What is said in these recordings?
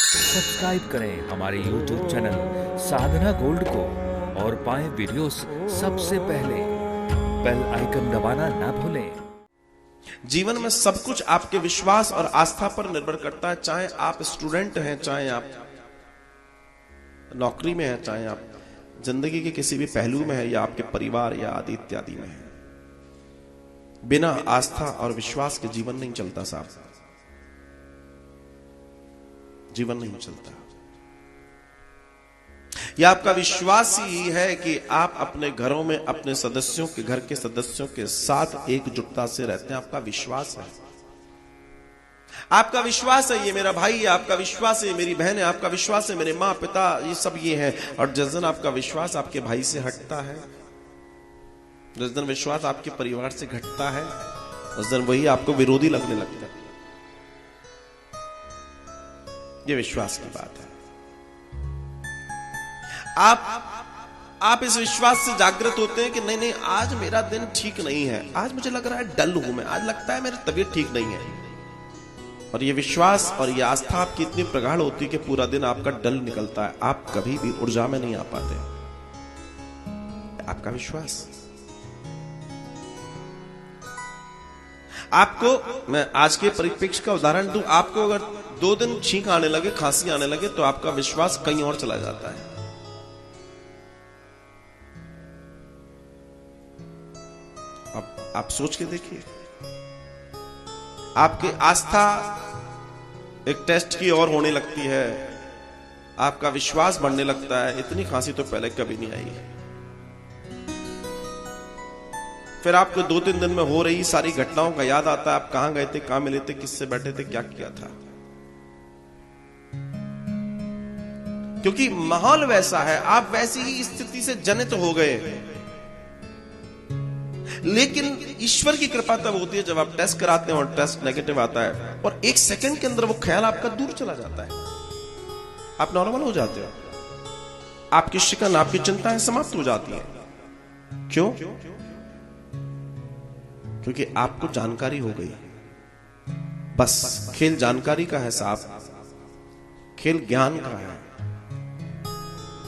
Subscribe करें हमारे YouTube channel साधना gold को और पाएं वीडियोस सबसे पहले। बेल आइकन दबाना ना भूलें। जीवन में सब कुछ आपके विश्वास और आस्था पर निर्भर करता है। चाहे आप स्टूडेंट हैं, चाहे आप नौकरी में हैं, चाहे आप जिंदगी के किसी भी पहलू में हैं, या आपके परिवार या आदि इत्यादि में हैं। बिना आस्था और विश्वास के जीवन नहीं चलता साहब, जीवन नहीं चलता। यह आपका विश्वास ही है कि आप अपने घरों में अपने सदस्यों के घर के सदस्यों के साथ एकजुटता से रहते हैं। आपका विश्वास है, आपका विश्वास है ये मेरा भाई है, आपका विश्वास है मेरी बहन है, आपका विश्वास है मेरे माँ पिता, ये सब ये है। और जिस दिन आपका विश्वास आपके भाई से हटता है, जिस दिन विश्वास आपके परिवार से घटता है, उस दिन वही आपको विरोधी लगने लगता है। ये विश्वास की बात है। आप इस विश्वास से जागृत होते हैं कि नहीं नहीं, आज मेरा दिन ठीक नहीं है, आज मुझे लग रहा है डल हूं मैं, आज लगता है मेरी तबीयत ठीक नहीं है। और ये विश्वास और ये आस्था आपकी इतनी प्रगाढ़ होती है कि पूरा दिन आपका डल निकलता है, आप कभी भी ऊर्जा में नहीं आ पाते। आपका विश्वास। आपको मैं आज के परिप्रेक्ष्य का उदाहरण दूं, आपको अगर 2 दिन छींक आने लगे, खांसी आने लगे, तो आपका विश्वास कहीं और चला जाता है। अब आप सोच के देखिए, आपकी आस्था एक टेस्ट की ओर होने लगती है, आपका विश्वास बढ़ने लगता है। इतनी खांसी तो पहले कभी नहीं आई। फिर आपको 2-3 दिन में हो रही सारी घटनाओं का याद आता है, आप कहां गए थे, कहां मिले थे, किससे बैठे थे, क्या किया था। क्योंकि माहौल वैसा है, आप वैसी ही स्थिति से जनित हो गए। लेकिन ईश्वर की कृपा तब होती है जब आप टेस्ट कराते हैं और टेस्ट नेगेटिव आता है, और 1 सेकंड के अंदर वो ख्याल आपका दूर चला जाता है, आप नॉर्मल हो जाते हो, आपकी शिकन, आपकी चिंताएं समाप्त हो जाती हैं। क्यों? क्योंकि आपको जानकारी हो गई। बस खेल जानकारी का है साहब, खेल ज्ञान का है,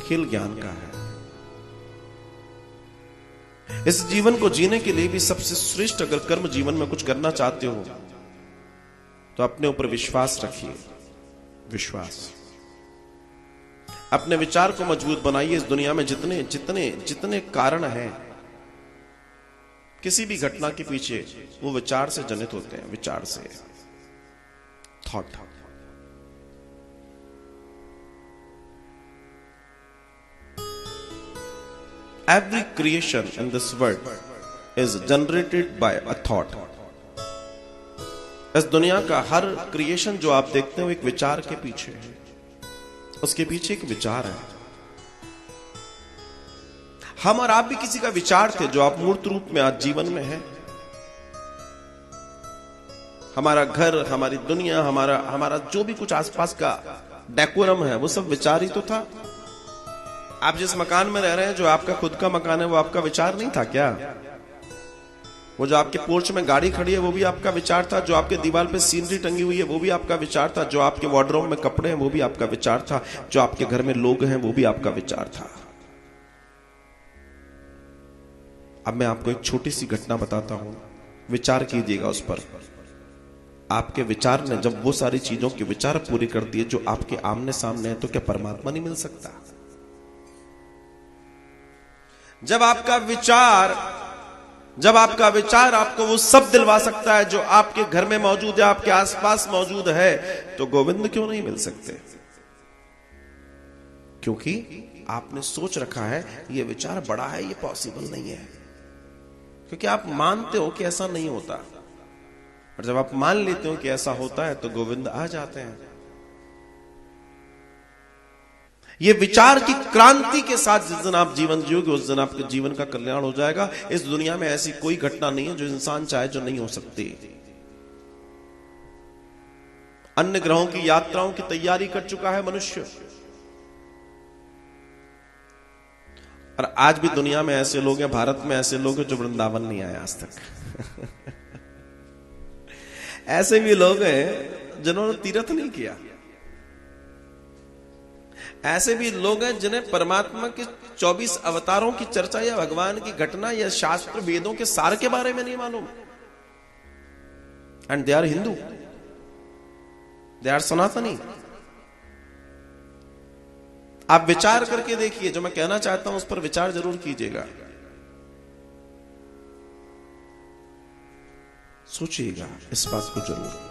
खेल ज्ञान का है। इस जीवन को जीने के लिए भी सबसे श्रेष्ठ अगर कर्म जीवन में कुछ करना चाहते हो तो अपने ऊपर विश्वास रखिए। विश्वास, अपने विचार को मजबूत बनाइए। इस दुनिया में जितने जितने जितने कारण हैं किसी भी घटना के पीछे, वो विचार से जनित होते हैं, विचार से, thought. Every creation in this world is generated by a thought. इस दुनिया का हर क्रिएशन जो आप देखते हो एक विचार के पीछे है, उसके पीछे एक विचार है। हम और आप भी किसी का विचार थे जो आप मूर्त रूप में आज जीवन में है। हमारा घर, हमारी दुनिया, हमारा जो भी कुछ आसपास का डेकोरम है, वो सब विचार ही तो था। आप जिस मकान में रह रहे हैं, जो आपका खुद का मकान है, वो आपका विचार नहीं था क्या? वो जो आपके पोर्च में गाड़ी खड़ी है, वो भी आपका विचार था। जो आपके दीवार पे सीनरी टंगी हुई है, वो भी आपका विचार था। जो आपके वार्डरोब में कपड़े हैं, वो भी आपका विचार था। जो आपके घर में लोग हैं, वो भी आपका विचार था। अब मैं आपको एक छोटी सी घटना बताता हूं, विचार कीजिएगा उस पर। आपके विचार ने जब वो सारी चीजों के विचार पूरी कर दिए जो आपके आमने सामने है, तो क्या परमात्मा नहीं मिल सकता? जब आपका विचार आपको वो सब दिलवा सकता है जो आपके घर में मौजूद है, आपके आसपास मौजूद है, तो गोविंद क्यों नहीं मिल सकते? क्योंकि आपने सोच रखा है ये विचार बड़ा है, ये पॉसिबल नहीं है। क्योंकि आप मानते हो कि ऐसा नहीं होता, और जब आप मान लेते हो कि ऐसा होता है, तो गोविंद आ जाते हैं। ये विचार की क्रांति के साथ जिस दिन आप जीवन जियोगे, उस दिन आपके जीवन का कल्याण हो जाएगा। इस दुनिया में ऐसी कोई घटना नहीं है जो इंसान चाहे जो नहीं हो सकती। अन्य ग्रहों की यात्राओं की तैयारी कर चुका है मनुष्य, और आज भी दुनिया में ऐसे लोग हैं, भारत में ऐसे लोग हैं जो वृंदावन नहीं आए आज तक। ऐसे भी लोग हैं जिन्होंने तीर्थ नहीं किया। ऐसे भी लोग हैं जिन्हें परमात्मा के 24 अवतारों की चर्चा या भगवान की घटना या शास्त्र वेदों के सार के बारे में नहीं मालूम, and they are Hindu, they are Sanatani. आप विचार करके देखिए, जो मैं कहना चाहता हूं उस पर विचार जरूर कीजिएगा, सोचिएगा इस बात को जरूर।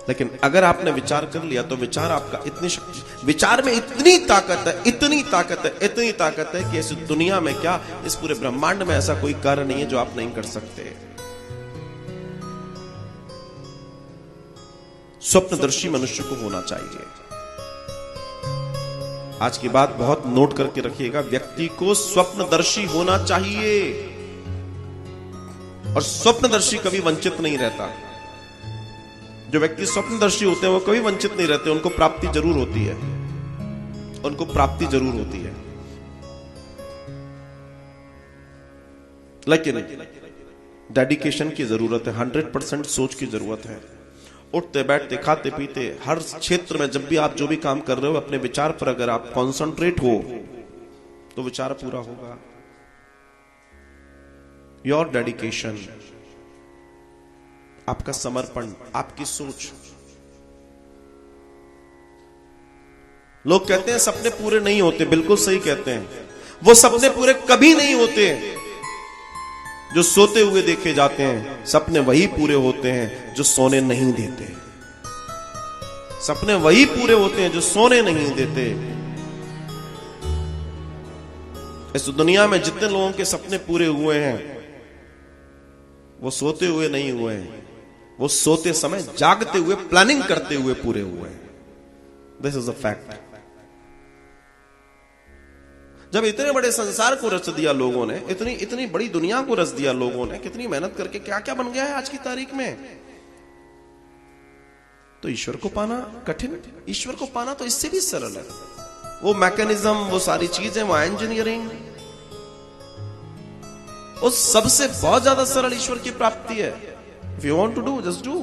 लेकिन अगर आपने विचार कर लिया तो विचार आपका इतनी शक्ति, विचार में इतनी ताकत है, इतनी ताकत है, इतनी ताकत है कि इस दुनिया में क्या, इस पूरे ब्रह्मांड में ऐसा कोई कार्य नहीं है जो आप नहीं कर सकते। स्वप्नदर्शी मनुष्य को होना चाहिए। आज की बात बहुत नोट करके रखिएगा, व्यक्ति को स्वप्नदर्शी होना चाहिए, और स्वप्नदर्शी कभी वंचित नहीं रहता। जो व्यक्ति स्वप्नदर्शी होते हैं वो कभी वंचित नहीं रहते, उनको प्राप्ति जरूर होती है, उनको प्राप्ति जरूर होती है। लेकिन डेडिकेशन की जरूरत है, 100% सोच की जरूरत है। उठते बैठते खाते पीते हर क्षेत्र में जब भी आप जो भी काम कर रहे हो, अपने विचार पर अगर आप कॉन्सेंट्रेट हो तो विचार पूरा होगा। योर डेडिकेशन, आपका समर्पण, आपकी सोच। लोग कहते हैं सपने पूरे नहीं होते, बिल्कुल सही कहते हैं। वो सपने पूरे कभी नहीं होते जो सोते हुए देखे जाते हैं, सपने वही पूरे होते हैं जो सोने नहीं देते। सपने वही पूरे होते हैं जो सोने नहीं देते। इस दुनिया में जितने लोगों के सपने पूरे हुए हैं वो सोते हुए नहीं हुए हैं, वो सोते समय जागते हुए प्लानिंग करते हुए पूरे हुए हैं। This is a fact. जब इतने बड़े संसार को रच दिया लोगों ने, इतनी इतनी बड़ी दुनिया को रच दिया लोगों ने, कितनी मेहनत करके क्या क्या बन गया है आज की तारीख में, तो ईश्वर को पाना कठिन। ईश्वर को पाना तो इससे भी सरल है। वो मैकेनिज्म, वो सारी चीजें, वो इंजीनियरिंग, उस सबसे बहुत ज्यादा सरल ईश्वर की प्राप्ति है। If you want to do, just do.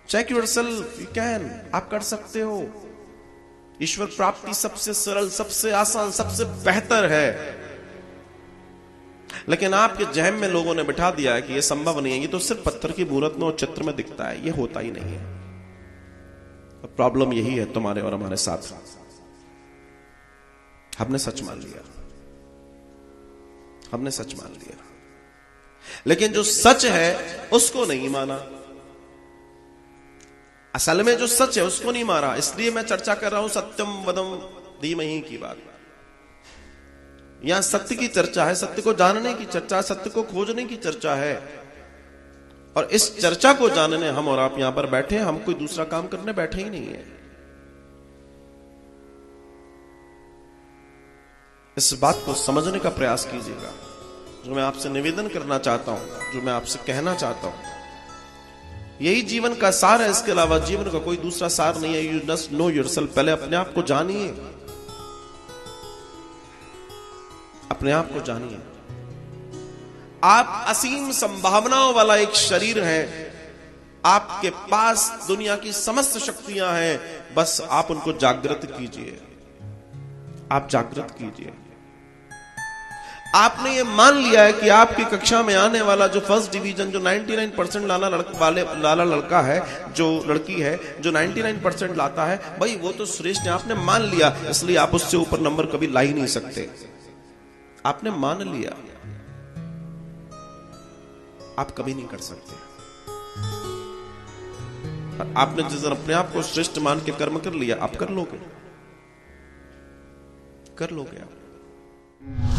Check yourself, you can, आप कर सकते हो। ईश्वर प्राप्ति सबसे सरल, सबसे आसान, सबसे बेहतर है। लेकिन आपके जहन में लोगों ने बिठा दिया है कि यह संभव नहीं है, ये तो सिर्फ पत्थर की मूर्त में और चित्र में दिखता है, ये होता ही नहीं है। प्रॉब्लम यही है तुम्हारे और हमारे साथ, हमने सच मान लिया, हमने सच मान लिया, लेकिन जो सच है उसको नहीं माना। असल में जो सच है उसको नहीं माना। इसलिए मैं चर्चा कर रहा हूं सत्यम वदम धीमहि की बात। यहां सत्य की चर्चा है, सत्य को जानने की चर्चा, सत्य को खोजने की चर्चा है। और इस चर्चा को जानने हम और आप यहां पर बैठे हैं, हम कोई दूसरा काम करने बैठे ही नहीं है। इस बात को समझने का प्रयास कीजिएगा। जो मैं आपसे निवेदन करना चाहता हूं, जो मैं आपसे कहना चाहता हूं, यही जीवन का सार है। इसके अलावा जीवन का कोई दूसरा सार नहीं है। You must know yourself. पहले अपने आप को जानिए, अपने आप को जानिए। आप असीम संभावनाओं वाला एक शरीर है, आपके पास दुनिया की समस्त शक्तियां हैं, बस आप उनको जागृत कीजिए। आप जागृत कीजिए। आपने ये मान लिया है कि आपकी कक्षा में आने वाला जो फर्स्ट डिवीजन, जो 99% लाला लड़का है, जो लड़की है, जो 99% लाता है, भाई वो तो श्रेष्ठ है, आपने मान लिया। इसलिए आप उससे ऊपर नंबर कभी ला ही नहीं सकते। आपने मान लिया, आप कभी नहीं कर सकते। आपने जिस दिन अपने आप को श्रेष्ठ मान के कर्म कर लिया, आप कर लोगे, कर लोगे आप।